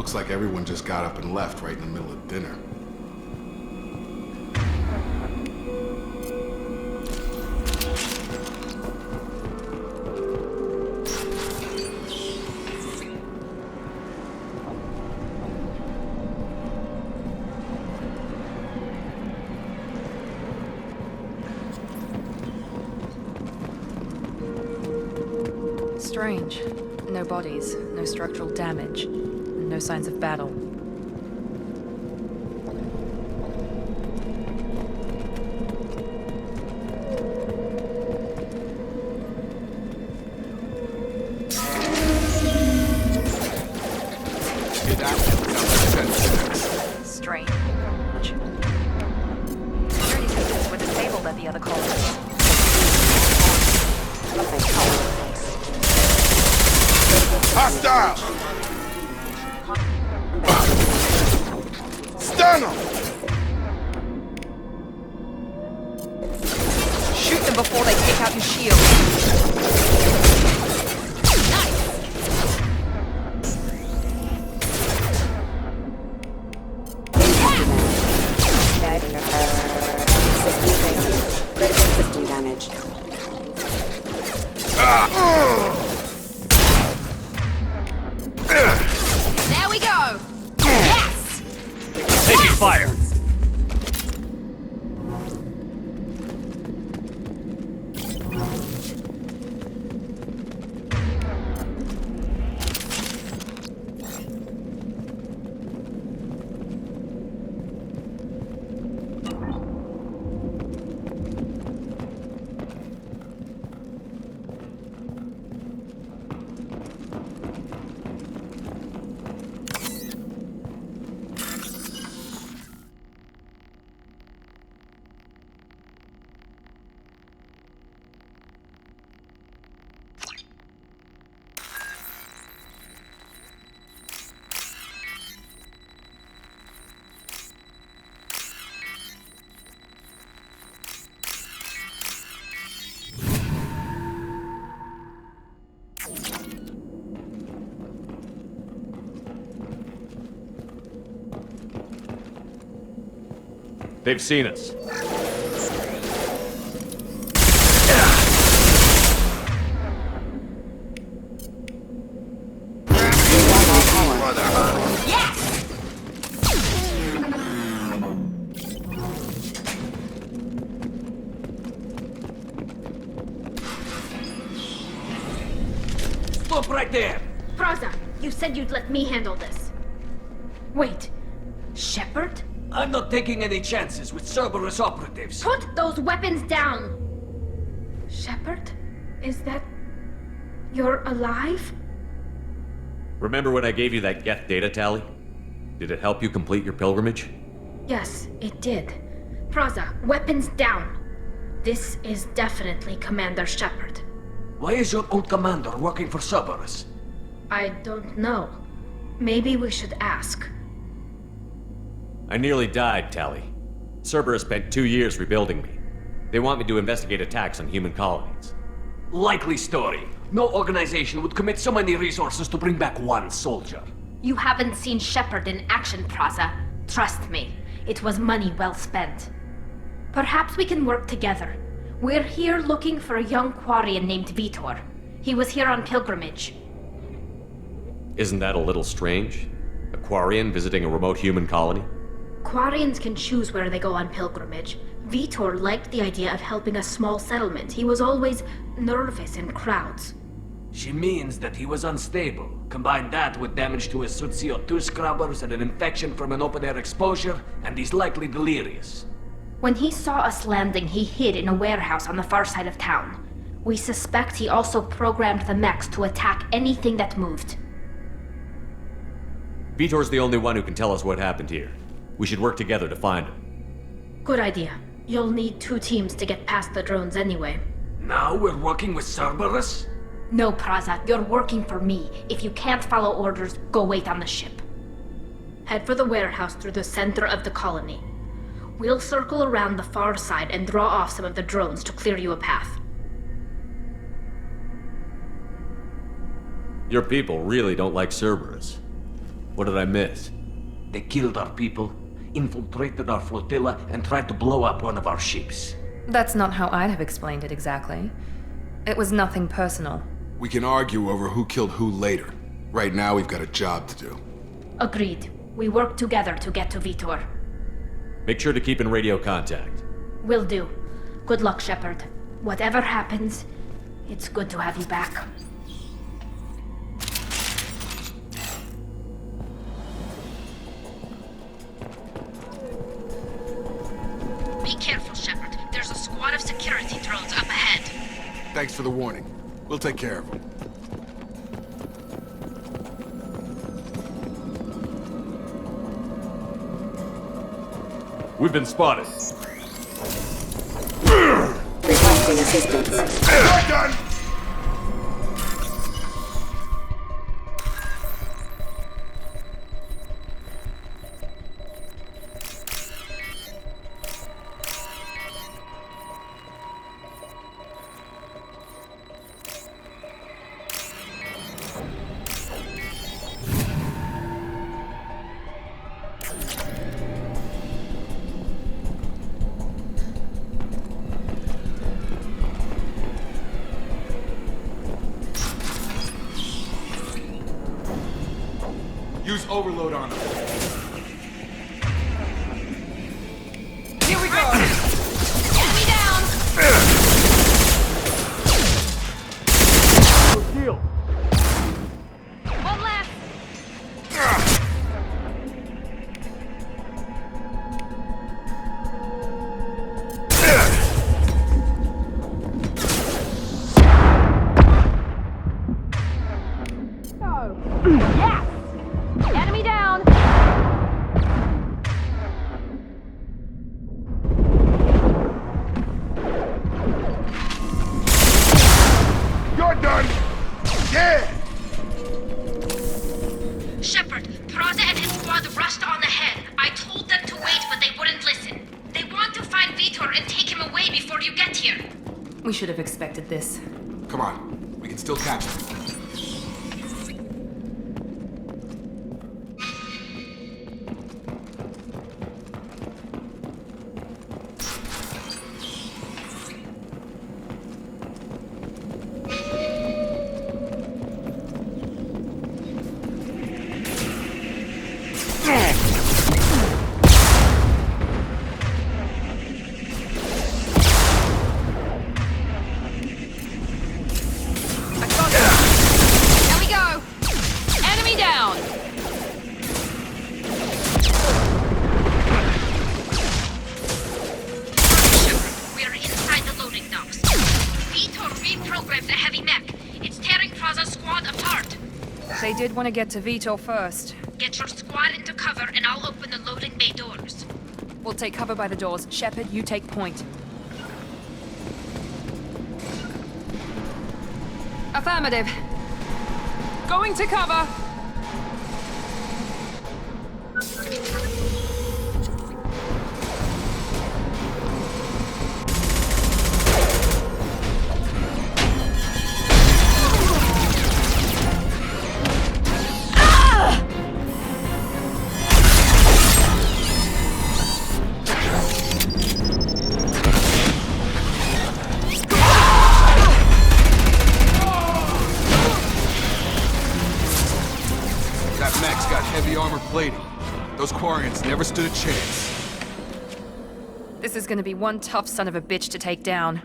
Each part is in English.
Looks like everyone just got up and left right in the middle of dinner. Strange. No bodies, no structural damage, and no signs of battle. Strange. Security systems were disabled at the other colony. Hostile! Stun them! Shoot them before they take out your shield. System damage. There we go! Yes! Taking fire! They've seen us. Stop right there! Praza, you said you'd let me handle this. Wait, Shepard? I'm not taking any chances with Cerberus operatives. Put those weapons down! Shepard? Is that... you're alive? Remember when I gave you that Geth data tally? Did it help you complete your pilgrimage? Yes, it did. Praza, weapons down. This is definitely Commander Shepard. Why is your old commander working for Cerberus? I don't know. Maybe we should ask. I nearly died, Tally. Cerberus spent 2 years rebuilding me. They want me to investigate attacks on human colonies. Likely story. No organization would commit so many resources to bring back one soldier. You haven't seen Shepard in action, Praza. Trust me, it was money well spent. Perhaps we can work together. We're here looking for a young Quarian named Veetor. He was here on pilgrimage. Isn't that a little strange? A Quarian visiting a remote human colony? Quarians can choose where they go on pilgrimage. Veetor liked the idea of helping a small settlement. He was always nervous in crowds. She means that he was unstable. Combine that with damage to his suit CO2 scrubbers and an infection from an open-air exposure, and he's likely delirious. When he saw us landing, he hid in a warehouse on the far side of town. We suspect he also programmed the mechs to attack anything that moved. Veetor's the only one who can tell us what happened here. We should work together to find him. Good idea. You'll need 2 teams to get past the drones anyway. Now we're working with Cerberus? No, Praza, you're working for me. If you can't follow orders, go wait on the ship. Head for the warehouse through the center of the colony. We'll circle around the far side and draw off some of the drones to clear you a path. Your people really don't like Cerberus. What did I miss? They killed our people, infiltrated our flotilla, and tried to blow up one of our ships. That's not how I'd have explained it exactly. It was nothing personal. We can argue over who killed who later. Right now, we've got a job to do. Agreed. We work together to get to Veetor. Make sure to keep in radio contact. Will do. Good luck, Shepard. Whatever happens, it's good to have you back. Be careful, Shepard. There's a squad of security drones up ahead. Thanks for the warning. We'll take care of them. We've been spotted. Requesting assistance. Done! Use overload on them. Here we go! Get me down! One left! Yes! Enemy down! You're done! Yeah! Shepard, Praza and his squad rushed on ahead. I told them to wait, but they wouldn't listen. They want to find Veetor and take him away before you get here. We should have expected this. Come on. We can still catch them. There we go! Enemy down! Shepard, we are inside the loading docks. Veetor reprogrammed the heavy mech. It's tearing Praza's squad apart. They did want to get to Veetor first. Get your squad into cover and I'll open the loading bay doors. We'll take cover by the doors. Shepard, you take point. Affirmative. Going to cover. That mech's got heavy armor plating. Those Quarians never stood a chance. This is gonna be one tough son of a bitch to take down.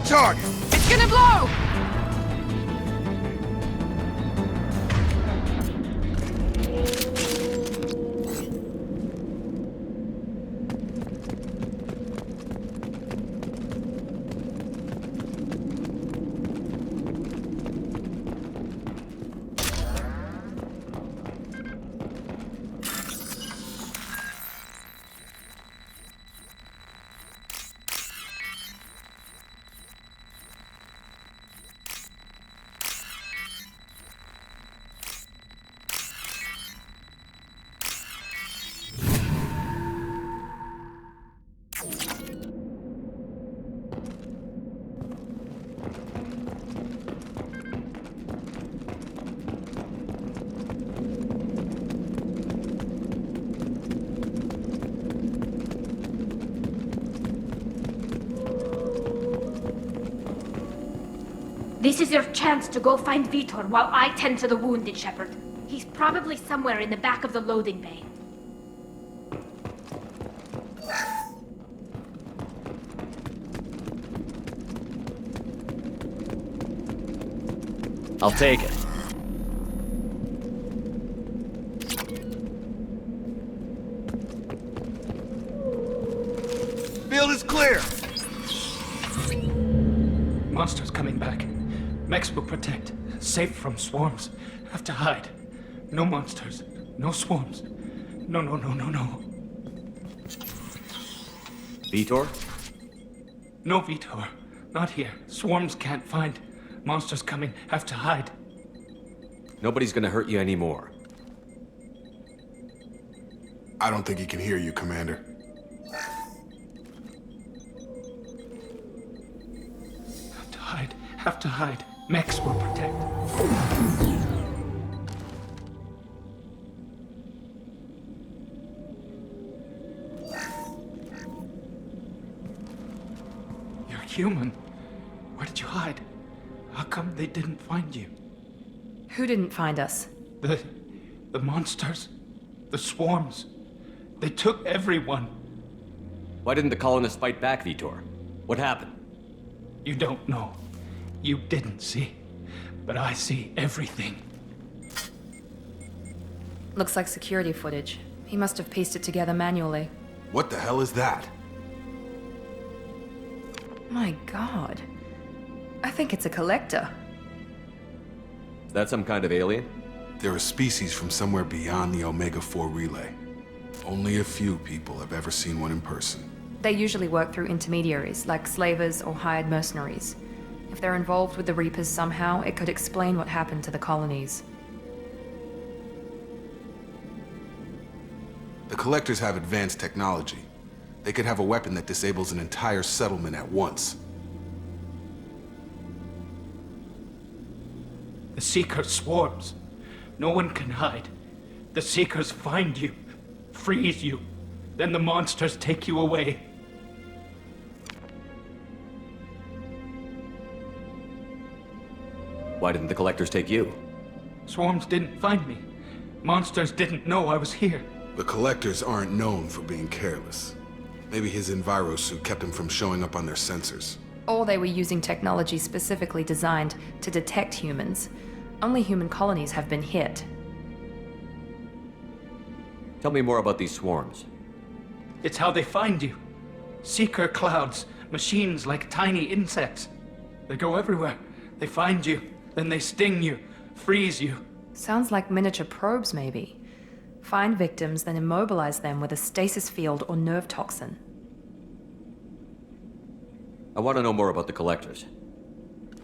target! It's gonna blow! This is your chance to go find Veetor while I tend to the wounded, Shepard. He's probably somewhere in the back of the loading bay. I'll take it. Field is clear! Monsters coming back. Mechs will protect. Safe from swarms. Have to hide. No monsters. No swarms. No. Veetor? No Veetor. Not here. Swarms can't find. Monsters coming. Have to hide. Nobody's gonna hurt you anymore. I don't think he can hear you, Commander. Have to hide. Mechs will protect. You're human. Where did you hide? How come they didn't find you? Who didn't find us? The monsters. The swarms. They took everyone. Why didn't the colonists fight back, Veetor? What happened? You don't know. You didn't see. But I see everything. Looks like security footage. He must have pieced it together manually. What the hell is that? My god. I think it's a collector. Is that some kind of alien? They're a species from somewhere beyond the Omega-4 relay. Only a few people have ever seen one in person. They usually work through intermediaries, like slavers or hired mercenaries. If they're involved with the Reapers somehow, it could explain what happened to the colonies. The Collectors have advanced technology. They could have a weapon that disables an entire settlement at once. The Seeker swarms. No one can hide. The Seekers find you, freeze you. Then the monsters take you away. Why didn't the Collectors take you? Swarms didn't find me. Monsters didn't know I was here. The Collectors aren't known for being careless. Maybe his Enviro suit kept him from showing up on their sensors. Or they were using technology specifically designed to detect humans. Only human colonies have been hit. Tell me more about these swarms. It's how they find you. Seeker clouds, machines like tiny insects. They go everywhere. They find you, then they sting you, freeze you. Sounds like miniature probes, maybe. Find victims, then immobilize them with a stasis field or nerve toxin. I want to know more about the Collectors.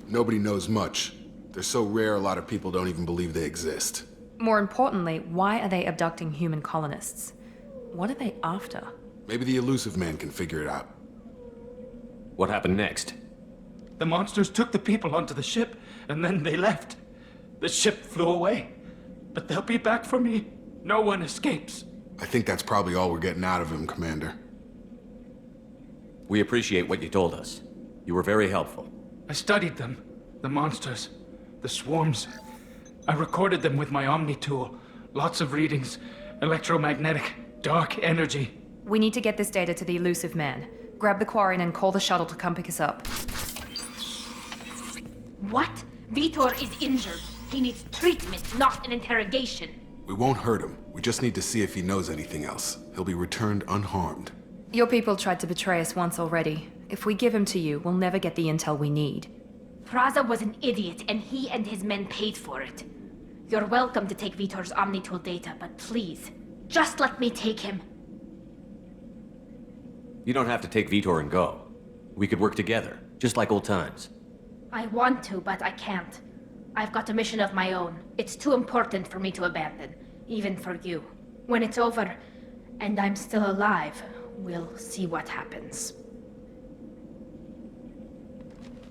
Nobody knows much. They're so rare a lot of people don't even believe they exist. More importantly, why are they abducting human colonists? What are they after? Maybe the Elusive Man can figure it out. What happened next? The monsters took the people onto the ship, and then they left. The ship flew away. But they'll be back for me. No one escapes. I think that's probably all we're getting out of him, Commander. We appreciate what you told us. You were very helpful. I studied them. The monsters. The swarms. I recorded them with my Omni tool. Lots of readings. Electromagnetic. Dark energy. We need to get this data to the Elusive Man. Grab the Quarian and call the shuttle to come pick us up. What? Veetor is injured. He needs treatment, not an interrogation. We won't hurt him. We just need to see if he knows anything else. He'll be returned unharmed. Your people tried to betray us once already. If we give him to you, we'll never get the intel we need. Praza was an idiot, and he and his men paid for it. You're welcome to take Veetor's Omnitool data, but please, just let me take him. You don't have to take Veetor and go. We could work together, just like old times. I want to, but I can't. I've got a mission of my own. It's too important for me to abandon, even for you. When it's over, and I'm still alive, we'll see what happens.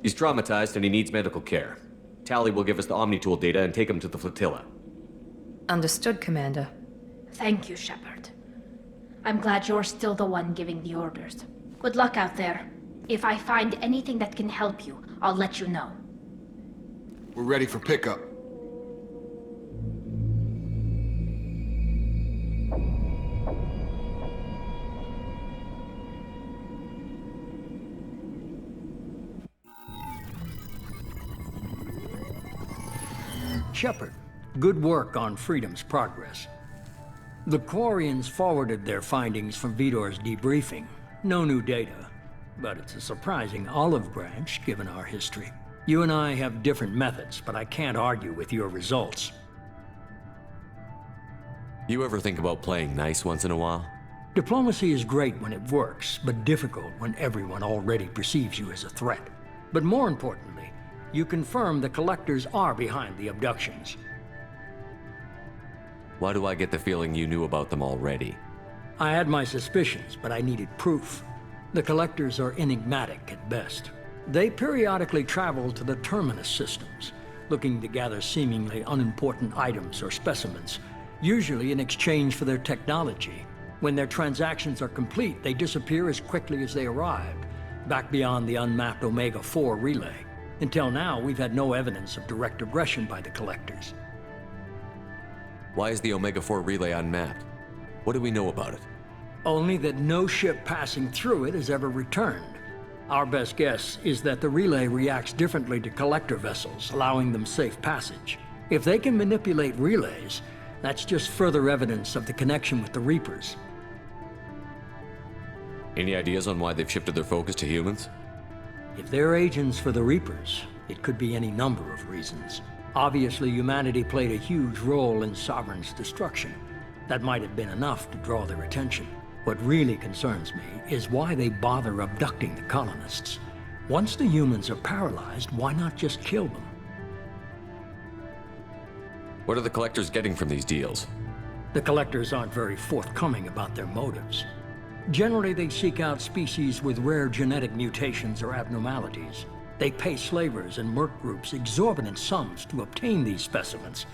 He's traumatized and he needs medical care. Tali will give us the Omnitool data and take him to the flotilla. Understood, Commander. Thank you, Shepard. I'm glad you're still the one giving the orders. Good luck out there. If I find anything that can help you, I'll let you know. We're ready for pickup. Shepard, good work on Freedom's progress. The Quarians forwarded their findings from Veetor's debriefing. No new data, but it's a surprising olive branch given our history. You and I have different methods, but I can't argue with your results. You ever think about playing nice once in a while? Diplomacy is great when it works, but difficult when everyone already perceives you as a threat. But more importantly, you confirm the Collectors are behind the abductions. Why do I get the feeling you knew about them already? I had my suspicions, but I needed proof. The Collectors are enigmatic at best. They periodically travel to the Terminus systems, looking to gather seemingly unimportant items or specimens, usually in exchange for their technology. When their transactions are complete, they disappear as quickly as they arrived, back beyond the unmapped Omega-4 relay. Until now, we've had no evidence of direct aggression by the Collectors. Why is the Omega-4 relay unmapped? What do we know about it? Only that no ship passing through it has ever returned. Our best guess is that the relay reacts differently to Collector vessels, allowing them safe passage. If they can manipulate relays, that's just further evidence of the connection with the Reapers. Any ideas on why they've shifted their focus to humans? If they're agents for the Reapers, it could be any number of reasons. Obviously, humanity played a huge role in Sovereign's destruction. That might have been enough to draw their attention. What really concerns me is why they bother abducting the colonists. Once the humans are paralyzed, why not just kill them? What are the Collectors getting from these deals? The Collectors aren't very forthcoming about their motives. Generally, they seek out species with rare genetic mutations or abnormalities. They pay slavers and merc groups exorbitant sums to obtain these specimens,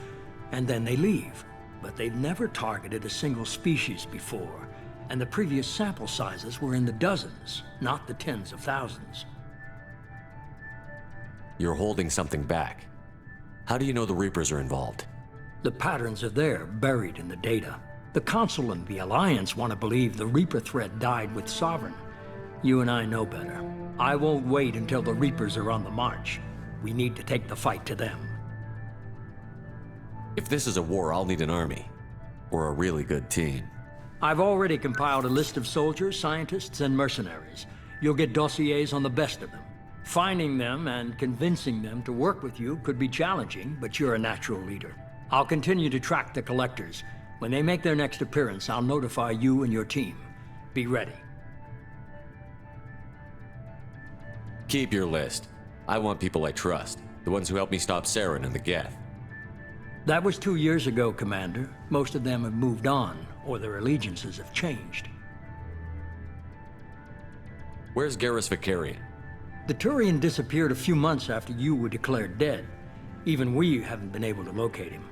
and then they leave. But they've never targeted a single species before, and the previous sample sizes were in the dozens, not the tens of thousands. You're holding something back. How do you know the Reapers are involved? The patterns are there, buried in the data. The Council and the Alliance want to believe the Reaper threat died with Sovereign. You and I know better. I won't wait until the Reapers are on the march. We need to take the fight to them. If this is a war, I'll need an army. Or a really good team. I've already compiled a list of soldiers, scientists, and mercenaries. You'll get dossiers on the best of them. Finding them and convincing them to work with you could be challenging, but you're a natural leader. I'll continue to track the Collectors. When they make their next appearance, I'll notify you and your team. Be ready. Keep your list. I want people I trust. The ones who helped me stop Saren and the Geth. That was 2 years ago, Commander. Most of them have moved on, or their allegiances have changed. Where's Garrus Vicarian? The Turian disappeared a few months after you were declared dead. Even we haven't been able to locate him.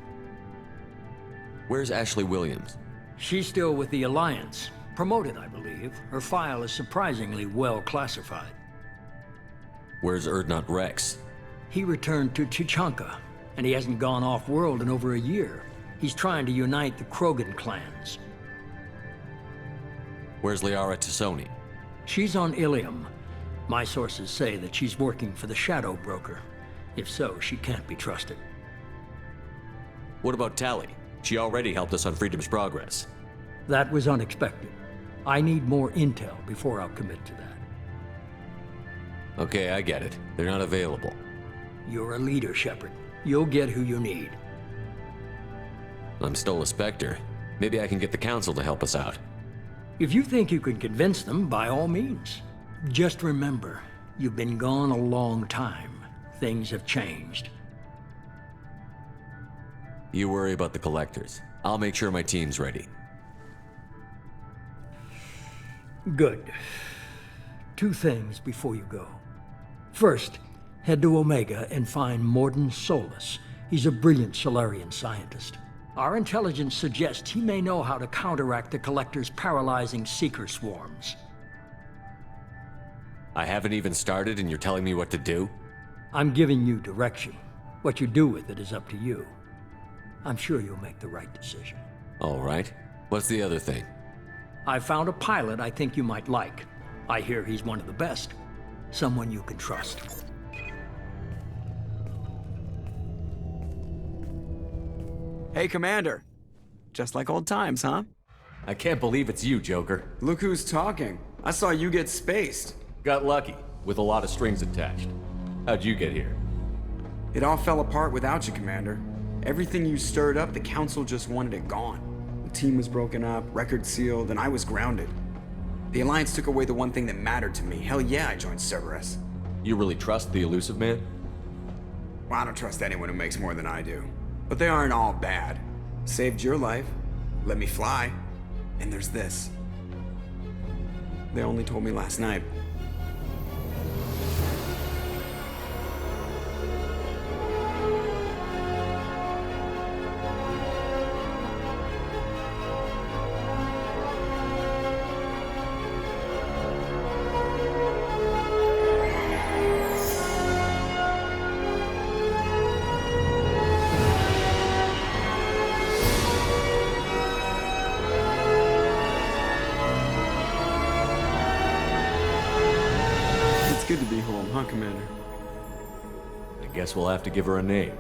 Where's Ashley Williams? She's still with the Alliance. Promoted, I believe. Her file is surprisingly well classified. Where's Erdnot Rex? He returned to Chichanka, and he hasn't gone off-world in over a year. He's trying to unite the Krogan clans. Where's Liara Tassoni? She's on Ilium. My sources say that she's working for the Shadow Broker. If so, she can't be trusted. What about Tally? She already helped us on Freedom's Progress. That was unexpected. I need more intel before I'll commit to that. Okay, I get it. They're not available. You're a leader, Shepard. You'll get who you need. I'm still a Spectre. Maybe I can get the Council to help us out. If you think you can convince them, by all means. Just remember, you've been gone a long time. Things have changed. You worry about the Collectors. I'll make sure my team's ready. Good. 2 things before you go. First, head to Omega and find Mordin Solus. He's a brilliant Solarian scientist. Our intelligence suggests he may know how to counteract the Collector's paralyzing Seeker swarms. I haven't even started and you're telling me what to do? I'm giving you direction. What you do with it is up to you. I'm sure you'll make the right decision. All right. What's the other thing? I found a pilot I think you might like. I hear he's one of the best. Someone you can trust. Hey, Commander. Just like old times, huh? I can't believe it's you, Joker. Look who's talking. I saw you get spaced. Got lucky, with a lot of strings attached. How'd you get here? It all fell apart without you, Commander. Everything you stirred up, the Council just wanted it gone. The team was broken up, record sealed, and I was grounded. The Alliance took away the one thing that mattered to me. Hell yeah, I joined Cerberus. You really trust the Elusive Man? Well, I don't trust anyone who makes more than I do. But they aren't all bad. Saved your life, let me fly, and there's this. They only told me last night. Good to be home, huh, Commander? I guess we'll have to give her a name.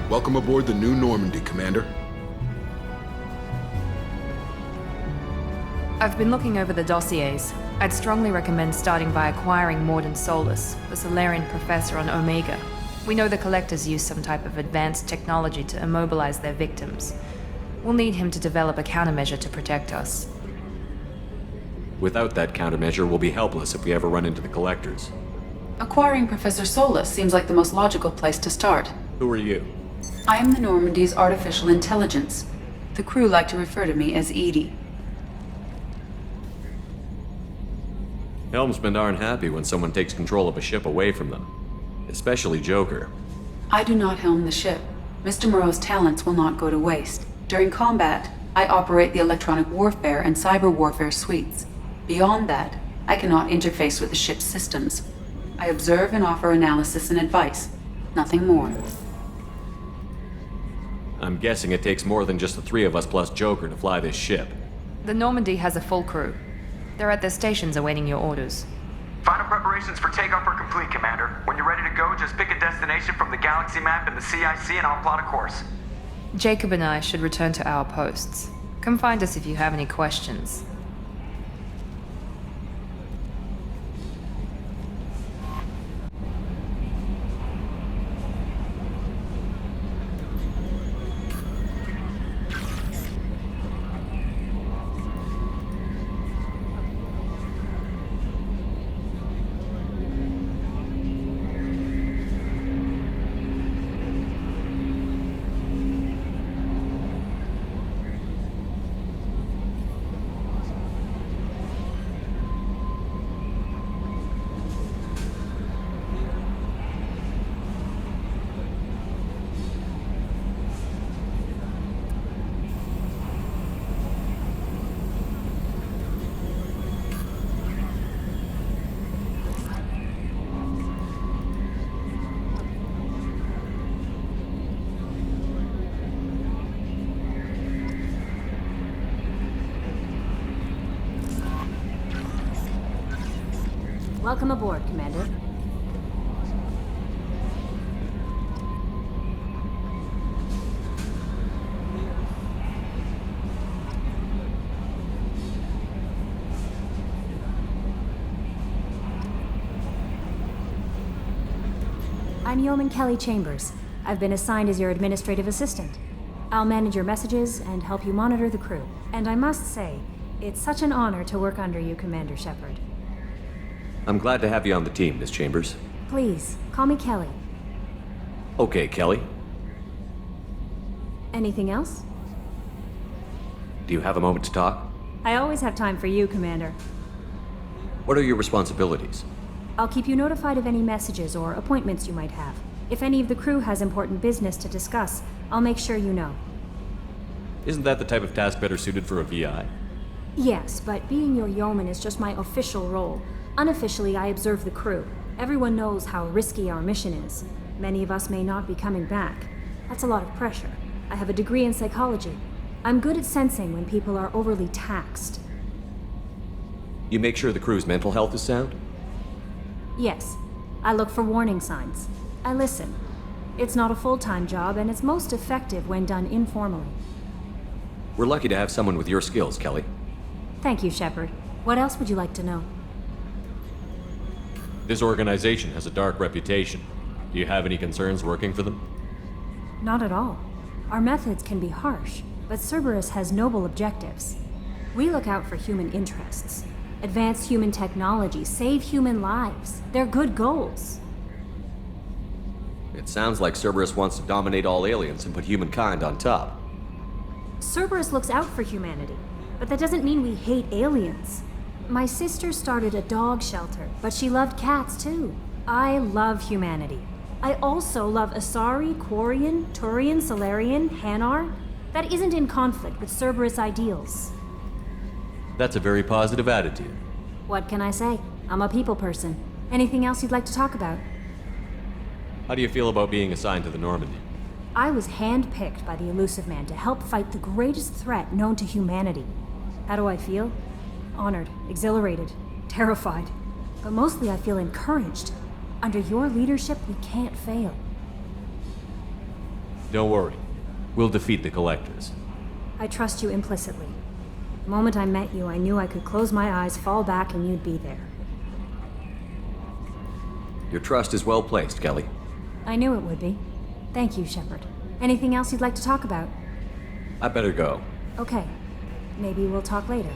Welcome aboard the new Normandy, Commander. I've been looking over the dossiers. I'd strongly recommend starting by acquiring Mordin Solus, the Solarian professor on Omega. We know the Collectors use some type of advanced technology to immobilize their victims. We'll need him to develop a countermeasure to protect us. Without that countermeasure, we'll be helpless if we ever run into the Collectors. Acquiring Professor Solus seems like the most logical place to start. Who are you? I am the Normandy's artificial intelligence. The crew like to refer to me as EDI. Helmsmen aren't happy when someone takes control of a ship away from them. Especially Joker. I do not helm the ship. Mr. Moreau's talents will not go to waste. During combat, I operate the electronic warfare and cyber warfare suites. Beyond that, I cannot interface with the ship's systems. I observe and offer analysis and advice. Nothing more. I'm guessing it takes more than just the three of us plus Joker to fly this ship. The Normandy has a full crew. They're at their stations awaiting your orders. Final preparations for takeoff are complete, Commander. When you're ready to go, just pick a destination from the galaxy map and the CIC and I'll plot a course. Jacob and I should return to our posts. Come find us if you have any questions. Welcome aboard, Commander. I'm Yeoman Kelly Chambers. I've been assigned as your administrative assistant. I'll manage your messages and help you monitor the crew. And I must say, it's such an honor to work under you, Commander Shepard. I'm glad to have you on the team, Miss Chambers. Please, call me Kelly. Okay, Kelly. Anything else? Do you have a moment to talk? I always have time for you, Commander. What are your responsibilities? I'll keep you notified of any messages or appointments you might have. If any of the crew has important business to discuss, I'll make sure you know. Isn't that the type of task better suited for a VI? Yes, but being your yeoman is just my official role. Unofficially, I observe the crew. Everyone knows how risky our mission is. Many of us may not be coming back. That's a lot of pressure. I have a degree in psychology. I'm good at sensing when people are overly taxed. You make sure the crew's mental health is sound? Yes. I look for warning signs. I listen. It's not a full-time job, and it's most effective when done informally. We're lucky to have someone with your skills, Kelly. Thank you, Shepard. What else would you like to know? This organization has a dark reputation. Do you have any concerns working for them? Not at all. Our methods can be harsh, but Cerberus has noble objectives. We look out for human interests. Advance human technology, save human lives. They're good goals. It sounds like Cerberus wants to dominate all aliens and put humankind on top. Cerberus looks out for humanity, but that doesn't mean we hate aliens. My sister started a dog shelter, but she loved cats too. I love humanity. I also love Asari, Quarian, Turian, Solarian, Hanar. That isn't in conflict with Cerberus ideals. That's a very positive attitude. What can I say? I'm a people person. Anything else you'd like to talk about? How do you feel about being assigned to the Normandy? I was handpicked by the Elusive Man to help fight the greatest threat known to humanity. How do I feel? Honored, exhilarated, terrified. But mostly I feel encouraged. Under your leadership, we can't fail. Don't worry. We'll defeat the Collectors. I trust you implicitly. The moment I met you, I knew I could close my eyes, fall back, and you'd be there. Your trust is well placed, Kelly. I knew it would be. Thank you, Shepard. Anything else you'd like to talk about? I better go. Okay. Maybe we'll talk later.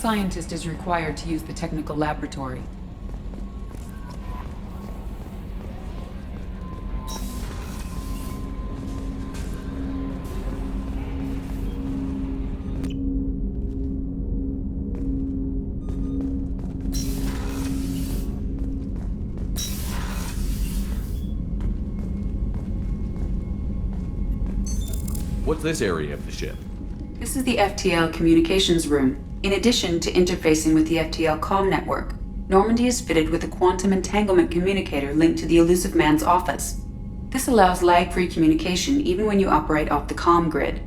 scientist is required to use the technical laboratory. What's this area of the ship? This is the FTL communications room. In addition to interfacing with the FTL comm network, Normandy is fitted with a quantum entanglement communicator linked to the Elusive Man's office. This allows lag-free communication even when you operate off the comm grid.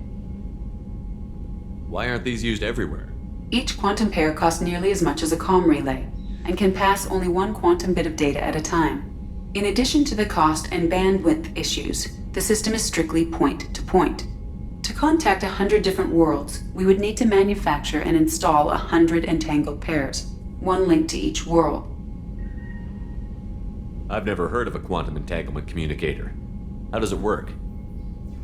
Why aren't these used everywhere? Each quantum pair costs nearly as much as a comm relay, and can pass only one quantum bit of data at a time. In addition to the cost and bandwidth issues, the system is strictly point-to-point. To contact 100 different worlds, we would need to manufacture and install 100 entangled pairs, one linked to each world. I've never heard of a quantum entanglement communicator. How does it work?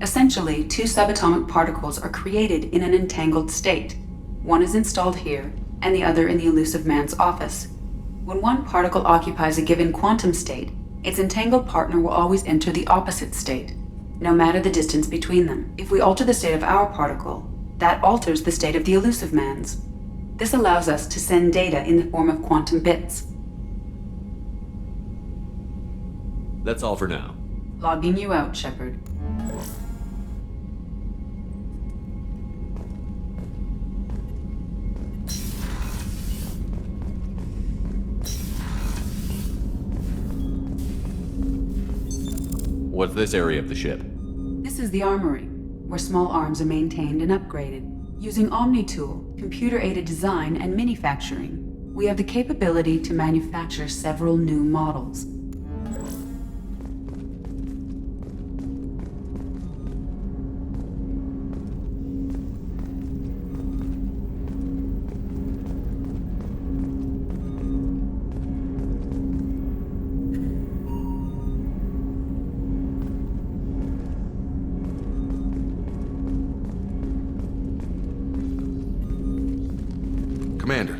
Essentially, two subatomic particles are created in an entangled state. One is installed here, and the other in the Elusive Man's office. When one particle occupies a given quantum state, its entangled partner will always enter the opposite state, no matter the distance between them. If we alter the state of our particle, that alters the state of the Elusive Man's. This allows us to send data in the form of quantum bits. That's all for now. Logging you out, Shepard. What's this area of the ship? This is the Armory, where small arms are maintained and upgraded. Using Omni-Tool, computer-aided design, and manufacturing, we have the capability to manufacture several new models. Commander,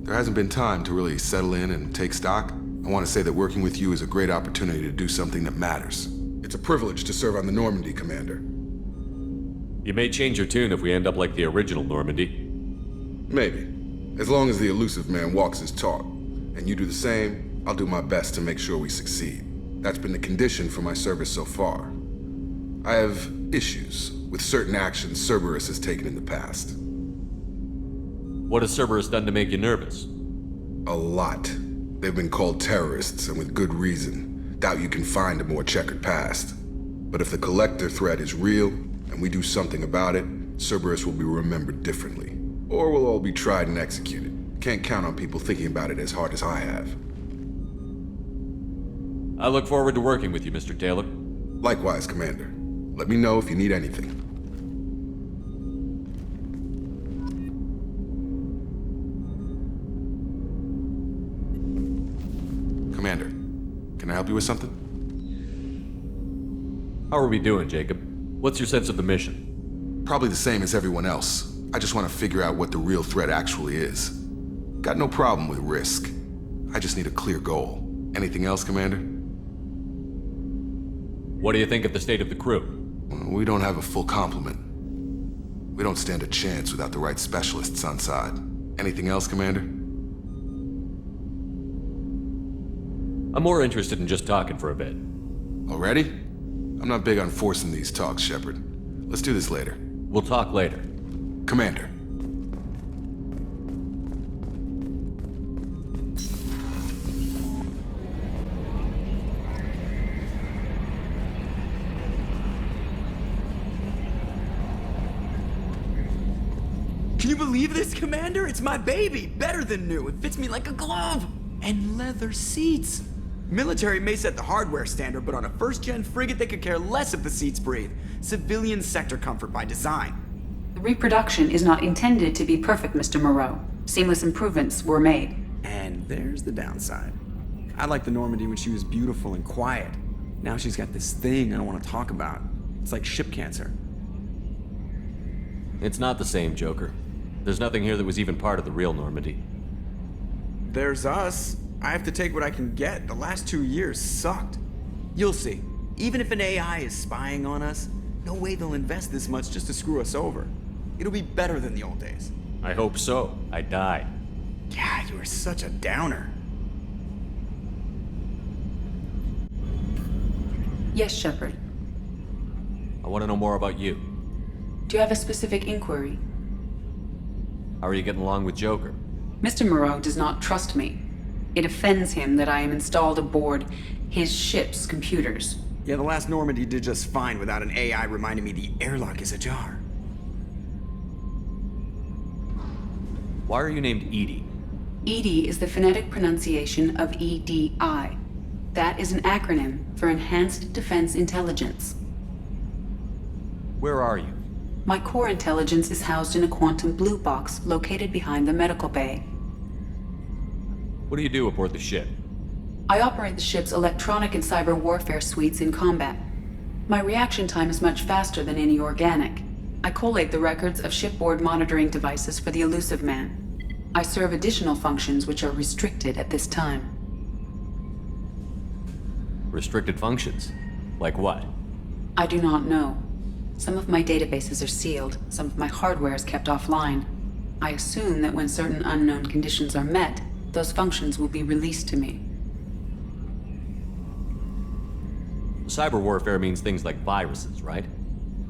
there hasn't been time to really settle in and take stock. I want to say that working with you is a great opportunity to do something that matters. It's a privilege to serve on the Normandy, Commander. You may change your tune if we end up like the original Normandy. Maybe. As long as the Elusive Man walks his talk, and you do the same, I'll do my best to make sure we succeed. That's been the condition for my service so far. I have issues with certain actions Cerberus has taken in the past. What has Cerberus done to make you nervous? A lot. They've been called terrorists, and with good reason. Doubt you can find a more checkered past. But if the Collector threat is real, and we do something about it, Cerberus will be remembered differently. Or we'll all be tried and executed. Can't count on people thinking about it as hard as I have. I look forward to working with you, Mr. Taylor. Likewise, Commander. Let me know if you need anything. Commander, can I help you with something? How are we doing, Jacob? What's your sense of the mission? Probably the same as everyone else. I just want to figure out what the real threat actually is. Got no problem with risk. I just need a clear goal. Anything else, Commander? What do you think of the state of the crew? We don't have a full complement. We don't stand a chance without the right specialists on side. Anything else, Commander? I'm more interested in just talking for a bit. Already? I'm not big on forcing these talks, Shepard. Let's do this later. We'll talk later. Commander. Can you believe this, Commander? It's my baby! Better than new. It fits me like a glove! And leather seats! Military may set the hardware standard, but on a first-gen frigate, they could care less if the seats breathe. Civilian sector comfort by design. The reproduction is not intended to be perfect, Mr. Moreau. Seamless improvements were made. And there's the downside. I liked the Normandy when she was beautiful and quiet. Now she's got this thing I don't want to talk about. It's like ship cancer. It's not the same, Joker. There's nothing here that was even part of the real Normandy. There's us. I have to take what I can get. The last 2 years sucked. You'll see. Even if an AI is spying on us, no way they'll invest this much just to screw us over. It'll be better than the old days. I hope so. I died. God, you are such a downer. Yes, Shepard. I want to know more about you. Do you have a specific inquiry? How are you getting along with Joker? Mr. Moreau does not trust me. It offends him that I am installed aboard his ship's computers. Yeah, the last Normandy did just fine without an AI reminding me the airlock is ajar. Why are you named EDI? EDI is the phonetic pronunciation of EDI. That is an acronym for Enhanced Defense Intelligence. Where are you? My core intelligence is housed in a quantum blue box located behind the medical bay. What do you do aboard the ship? I operate the ship's electronic and cyber warfare suites in combat. My reaction time is much faster than any organic. I collate the records of shipboard monitoring devices for the elusive man. I serve additional functions which are restricted at this time. Restricted functions? Like what? I do not know. Some of my databases are sealed, some of my hardware is kept offline. I assume that when certain unknown conditions are met, those functions will be released to me. Cyber warfare means things like viruses, right?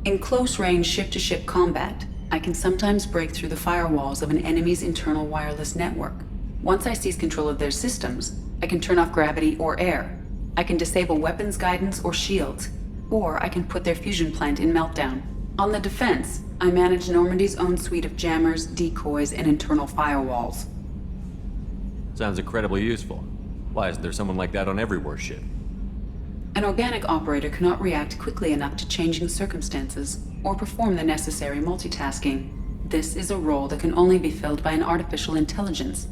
In close-range ship-to-ship combat, I can sometimes break through the firewalls of an enemy's internal wireless network. Once I seize control of their systems, I can turn off gravity or air. I can disable weapons guidance or shields, or I can put their fusion plant in meltdown. On the defense, I manage Normandy's own suite of jammers, decoys, and internal firewalls. Sounds incredibly useful. Why isn't there someone like that on every warship? An organic operator cannot react quickly enough to changing circumstances, or perform the necessary multitasking. This is a role that can only be filled by an artificial intelligence.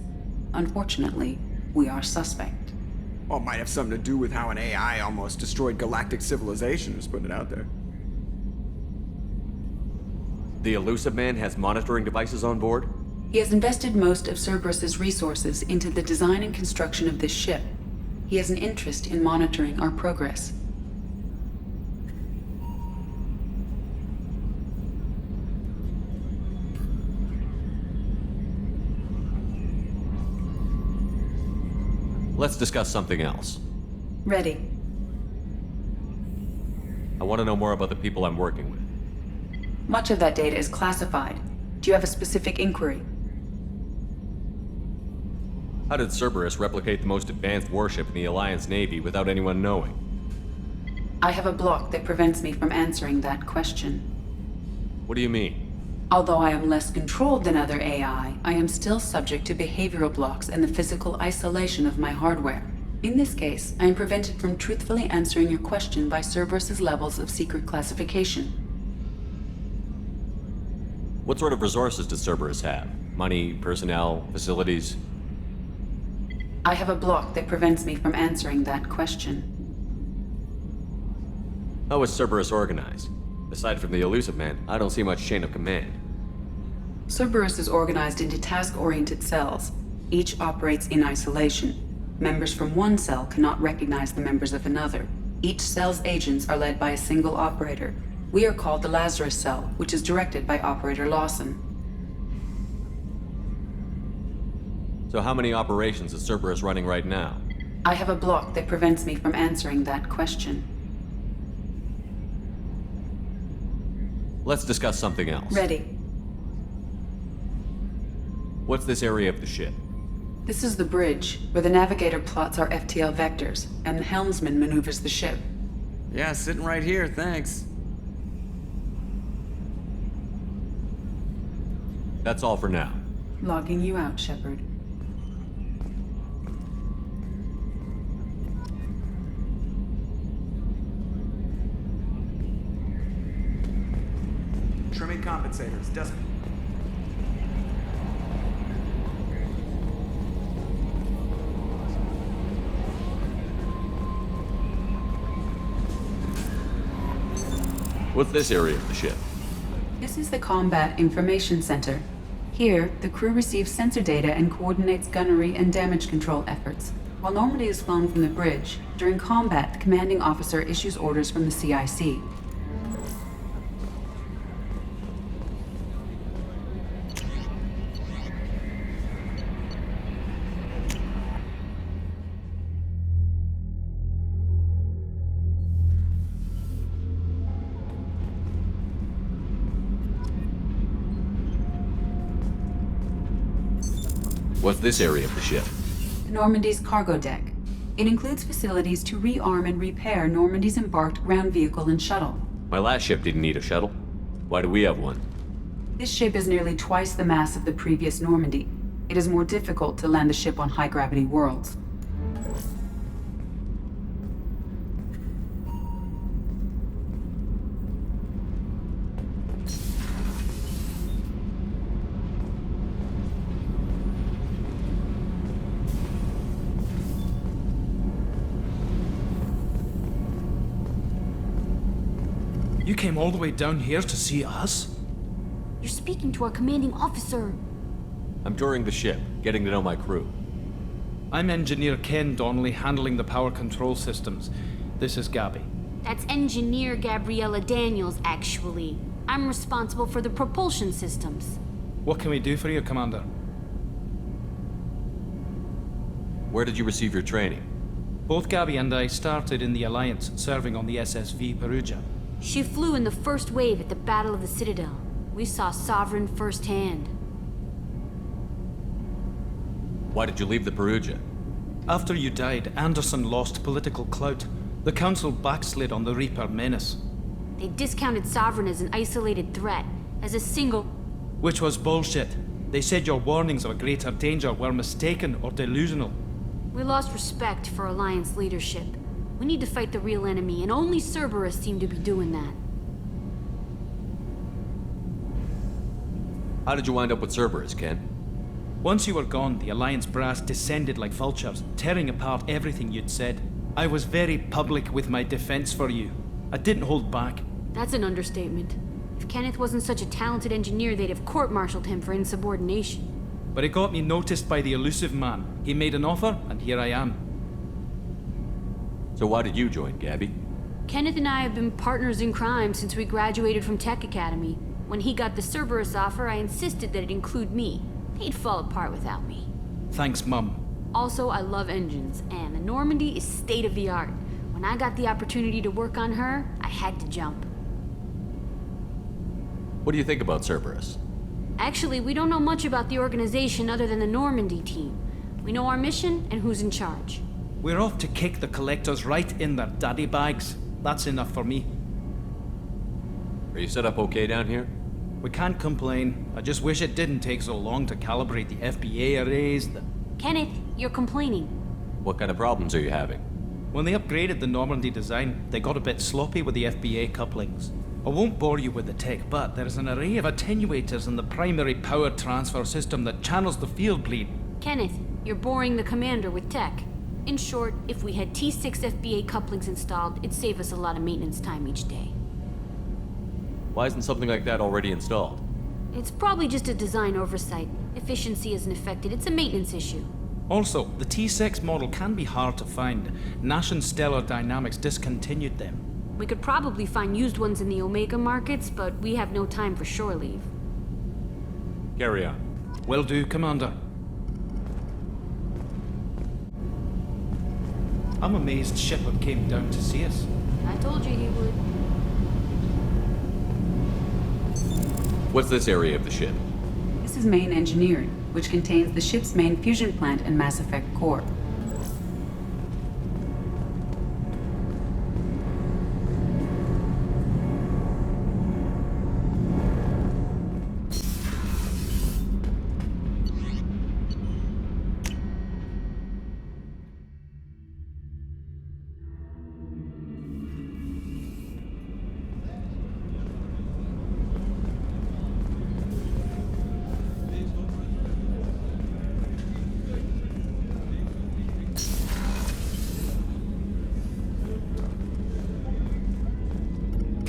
Unfortunately, we are suspect. Well, it might have something to do with how an AI almost destroyed galactic civilization, just putting it out there. The elusive man has monitoring devices on board? He has invested most of Cerberus's resources into the design and construction of this ship. He has an interest in monitoring our progress. Let's discuss something else. Ready. I want to know more about the people I'm working with. Much of that data is classified. Do you have a specific inquiry? How did Cerberus replicate the most advanced warship in the Alliance Navy without anyone knowing? I have a block that prevents me from answering that question. What do you mean? Although I am less controlled than other AI, I am still subject to behavioral blocks and the physical isolation of my hardware. In this case, I am prevented from truthfully answering your question by Cerberus's levels of secret classification. What sort of resources does Cerberus have? Money, personnel, facilities? I have a block that prevents me from answering that question. How is Cerberus organized? Aside from the elusive man, I don't see much chain of command. Cerberus is organized into task-oriented cells. Each operates in isolation. Members from one cell cannot recognize the members of another. Each cell's agents are led by a single operator. We are called the Lazarus Cell, which is directed by Operator Lawson. So how many operations is Cerberus running right now? I have a block that prevents me from answering that question. Let's discuss something else. Ready. What's this area of the ship? This is the bridge, where the navigator plots our FTL vectors, and the helmsman maneuvers the ship. Yeah, sitting right here, thanks. That's all for now. Logging you out, Shepard. Trimming compensators, doesn't it? What's this area of the ship? This is the Combat Information Center. Here, the crew receives sensor data and coordinates gunnery and damage control efforts. While Normandy is flown from the bridge, during combat, the commanding officer issues orders from the CIC. What's this area of the ship? Normandy's cargo deck. It includes facilities to rearm and repair Normandy's embarked ground vehicle and shuttle. My last ship didn't need a shuttle. Why do we have one? This ship is nearly twice the mass of the previous Normandy. It is more difficult to land the ship on high-gravity worlds. You came all the way down here to see us? You're speaking to our commanding officer. I'm touring the ship, getting to know my crew. I'm Engineer Ken Donnelly, handling the power control systems. This is Gabby. That's Engineer Gabriella Daniels, actually. I'm responsible for the propulsion systems. What can we do for you, Commander? Where did you receive your training? Both Gabby and I started in the Alliance, serving on the SSV Perugia. She flew in the first wave at the Battle of the Citadel. We saw Sovereign firsthand. Why did you leave the Perugia? After you died, Anderson lost political clout. The Council backslid on the Reaper menace. They discounted Sovereign as an isolated threat, as a single... Which was bullshit. They said your warnings of a greater danger were mistaken or delusional. We lost respect for Alliance leadership. We need to fight the real enemy, and only Cerberus seem to be doing that. How did you wind up with Cerberus, Ken? Once you were gone, the Alliance brass descended like vultures, tearing apart everything you'd said. I was very public with my defense for you. I didn't hold back. That's an understatement. If Kenneth wasn't such a talented engineer, they'd have court-martialed him for insubordination. But it got me noticed by the elusive man. He made an offer, and here I am. So why did you join, Gabby? Kenneth and I have been partners in crime since we graduated from Tech Academy. When he got the Cerberus offer, I insisted that it include me. He'd fall apart without me. Thanks, Mum. Also, I love engines, and the Normandy is state-of-the-art. When I got the opportunity to work on her, I had to jump. What do you think about Cerberus? Actually, we don't know much about the organization other than the Normandy team. We know our mission and who's in charge. We're off to kick the Collectors right in their daddy bags. That's enough for me. Are you set up okay down here? We can't complain. I just wish it didn't take so long to calibrate the FBA arrays. Kenneth, you're complaining. What kind of problems are you having? When they upgraded the Normandy design, they got a bit sloppy with the FBA couplings. I won't bore you with the tech, but there's an array of attenuators in the primary power transfer system that channels the field bleed. Kenneth, you're boring the commander with tech. In short, if we had T6 FBA couplings installed, it'd save us a lot of maintenance time each day. Why isn't something like that already installed? It's probably just a design oversight. Efficiency isn't affected, it's a maintenance issue. Also, the T6 model can be hard to find. Nash and Stellar Dynamics discontinued them. We could probably find used ones in the Omega markets, but we have no time for shore leave. Carry on. Will do, Commander. I'm amazed Shepard came down to see us. I told you he would. What's this area of the ship? This is main engineering, which contains the ship's main fusion plant and Mass Effect core.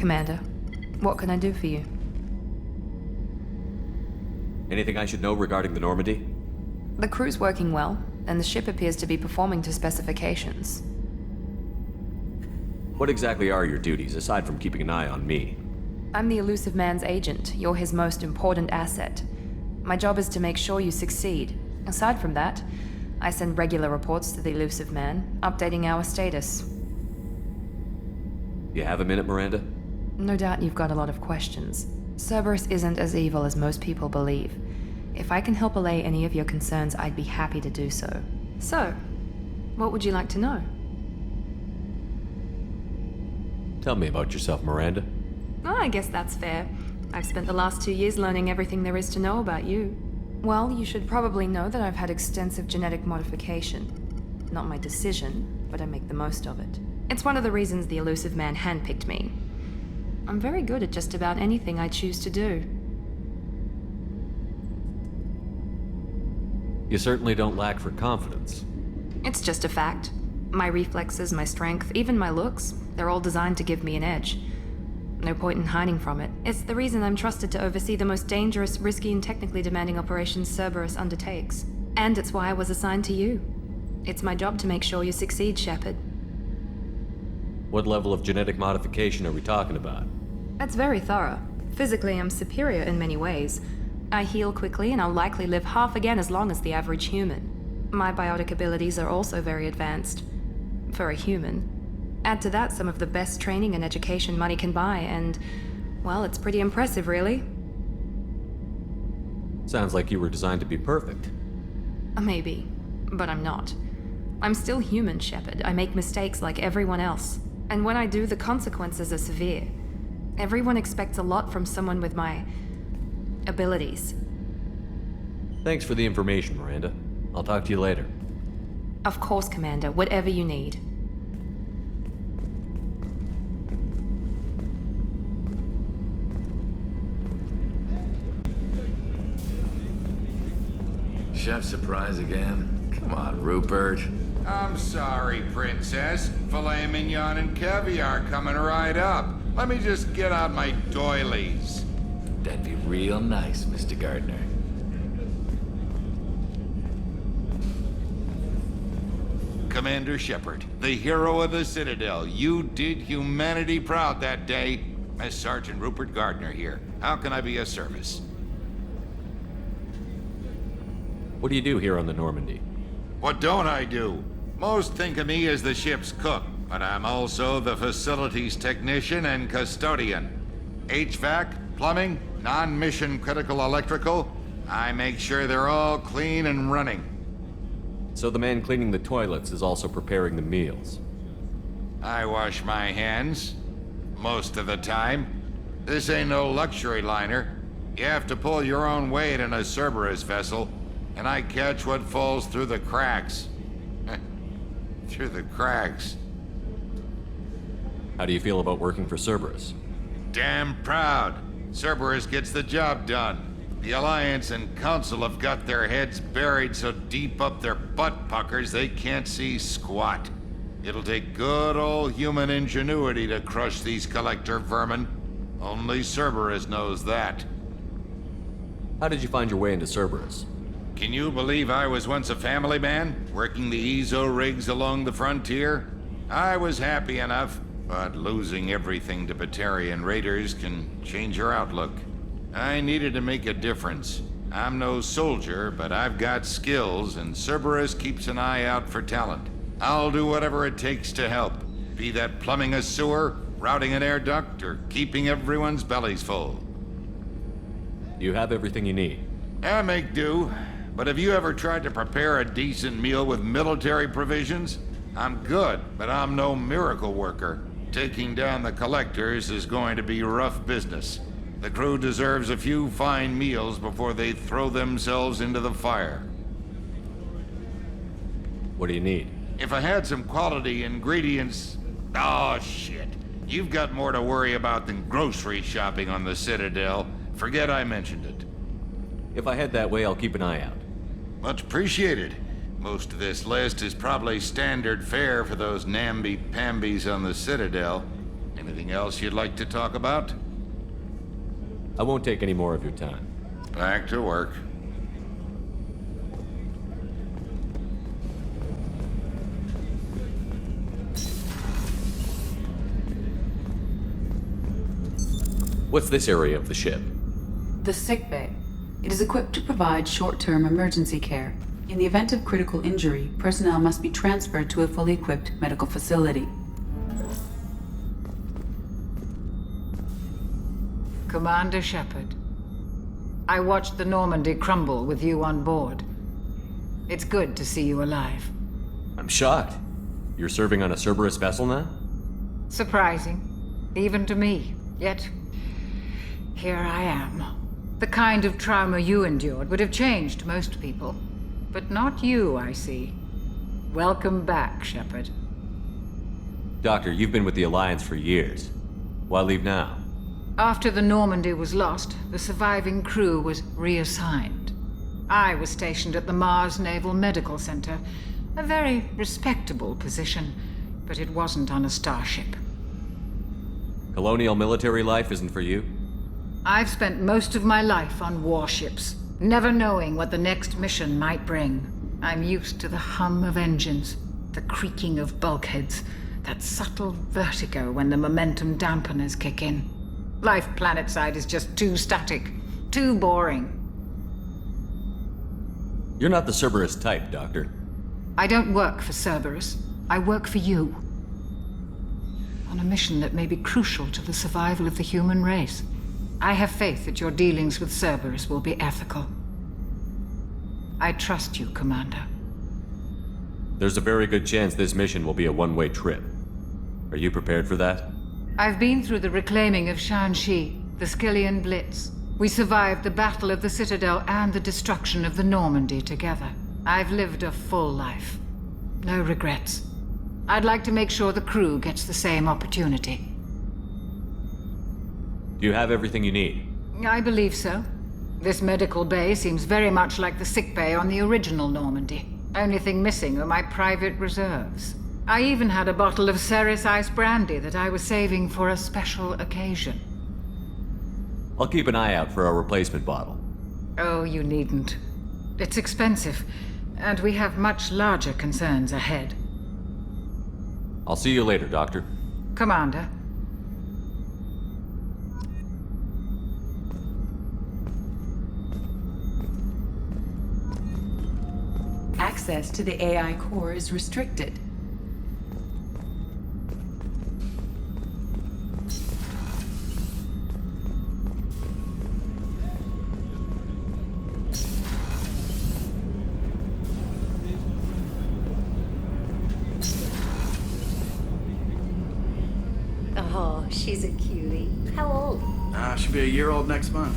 Commander, what can I do for you? Anything I should know regarding the Normandy? The crew's working well, and the ship appears to be performing to specifications. What exactly are your duties, aside from keeping an eye on me? I'm the elusive man's agent. You're his most important asset. My job is to make sure you succeed. Aside from that, I send regular reports to the elusive man, updating our status. You have a minute, Miranda? No doubt you've got a lot of questions. Cerberus isn't as evil as most people believe. If I can help allay any of your concerns, I'd be happy to do so. So, what would you like to know? Tell me about yourself, Miranda. Oh, I guess that's fair. I've spent the last 2 years learning everything there is to know about you. Well, you should probably know that I've had extensive genetic modification. Not my decision, but I make the most of it. It's one of the reasons the elusive man handpicked me. I'm very good at just about anything I choose to do. You certainly don't lack for confidence. It's just a fact. My reflexes, my strength, even my looks, they're all designed to give me an edge. No point in hiding from it. It's the reason I'm trusted to oversee the most dangerous, risky, and technically demanding operations Cerberus undertakes. And it's why I was assigned to you. It's my job to make sure you succeed, Shepard. What level of genetic modification are we talking about? That's very thorough. Physically, I'm superior in many ways. I heal quickly, and I'll likely live half again as long as the average human. My biotic abilities are also very advanced. For a human. Add to that some of the best training and education money can buy, and, well, it's pretty impressive, really. Sounds like you were designed to be perfect. Maybe, but I'm not. I'm still human, Shepard. I make mistakes like everyone else. And when I do, the consequences are severe. Everyone expects a lot from someone with my abilities. Thanks for the information, Miranda. I'll talk to you later. Of course, Commander. Whatever you need. Chef surprise again? Come on, Rupert. I'm sorry, Princess. Filet mignon and caviar coming right up. Let me just get out my doilies. That'd be real nice, Mr. Gardner. Commander Shepard, the hero of the Citadel. You did humanity proud that day. Master Sergeant Rupert Gardner here. How can I be of service? What do you do here on the Normandy? What don't I do? Most think of me as the ship's cook, but I'm also the facilities technician and custodian. HVAC, plumbing, non-mission critical electrical. I make sure they're all clean and running. So the man cleaning the toilets is also preparing the meals. I wash my hands. Most of the time. This ain't no luxury liner. You have to pull your own weight in a Cerberus vessel, and I catch what falls through the cracks. Through the cracks. How do you feel about working for Cerberus? Damn proud. Cerberus gets the job done. The Alliance and Council have got their heads buried so deep up their butt puckers they can't see squat. It'll take good old human ingenuity to crush these collector vermin. Only Cerberus knows that. How did you find your way into Cerberus? Can you believe I was once a family man, working the EZO rigs along the frontier? I was happy enough, but losing everything to Batarian raiders can change your outlook. I needed to make a difference. I'm no soldier, but I've got skills, and Cerberus keeps an eye out for talent. I'll do whatever it takes to help, be that plumbing a sewer, routing an air duct, or keeping everyone's bellies full. You have everything you need. I make do, but have you ever tried to prepare a decent meal with military provisions? I'm good, but I'm no miracle worker. Taking down the collectors is going to be rough business. The crew deserves a few fine meals before they throw themselves into the fire. What do you need? If I had some quality ingredients... Oh, shit. You've got more to worry about than grocery shopping on the Citadel. Forget I mentioned it. If I head that way, I'll keep an eye out. Much appreciated. Most of this list is probably standard fare for those namby-pambies on the Citadel. Anything else you'd like to talk about? I won't take any more of your time. Back to work. What's this area of the ship? The sickbay. It is equipped to provide short-term emergency care. In the event of critical injury, personnel must be transferred to a fully equipped medical facility. Commander Shepard, I watched the Normandy crumble with you on board. It's good to see you alive. I'm shocked. You're serving on a Cerberus vessel now? Surprising, even to me. Yet, here I am. The kind of trauma you endured would have changed most people. But not you, I see. Welcome back, Shepard. Doctor, you've been with the Alliance for years. Why leave now? After the Normandy was lost, the surviving crew was reassigned. I was stationed at the Mars Naval Medical Center, a very respectable position, but it wasn't on a starship. Colonial military life isn't for you? I've spent most of my life on warships, never knowing what the next mission might bring. I'm used to the hum of engines, the creaking of bulkheads, that subtle vertigo when the momentum dampeners kick in. Life planetside is just too static, too boring. You're not the Cerberus type, Doctor. I don't work for Cerberus. I work for you. On a mission that may be crucial to the survival of the human race. I have faith that your dealings with Cerberus will be ethical. I trust you, Commander. There's a very good chance this mission will be a one-way trip. Are you prepared for that? I've been through the reclaiming of Shanxi, the Skillian Blitz. We survived the Battle of the Citadel and the destruction of the Normandy together. I've lived a full life. No regrets. I'd like to make sure the crew gets the same opportunity. Do you have everything you need? I believe so. This medical bay seems very much like the sick bay on the original Normandy. Only thing missing are my private reserves. I even had a bottle of Ceres Ice brandy that I was saving for a special occasion. I'll keep an eye out for a replacement bottle. Oh, you needn't. It's expensive, and we have much larger concerns ahead. I'll see you later, Doctor. Commander. Access to the AI core is restricted. Oh, she's a cutie. How old? She'll be a year old next month.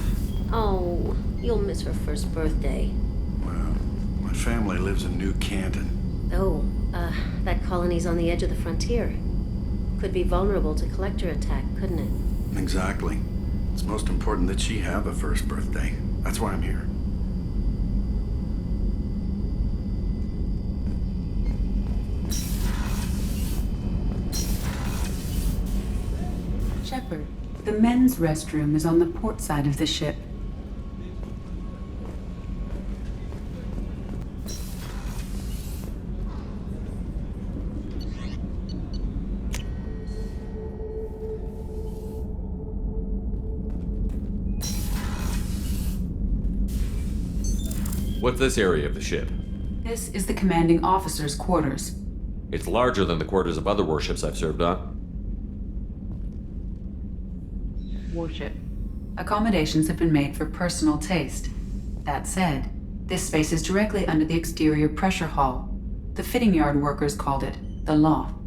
Oh, you'll miss her first birthday. Well, my family lives in New Canton. Oh, that colony's on the edge of the frontier. Could be vulnerable to collector attack, couldn't it? Exactly. It's most important that she have a first birthday. That's why I'm here. Shepard, the men's restroom is on the port side of the ship. What's this area of the ship? This is the commanding officer's quarters. It's larger than the quarters of other warships I've served on. Warship. Accommodations have been made for personal taste. That said, this space is directly under the exterior pressure hull. The fitting yard workers called it the loft.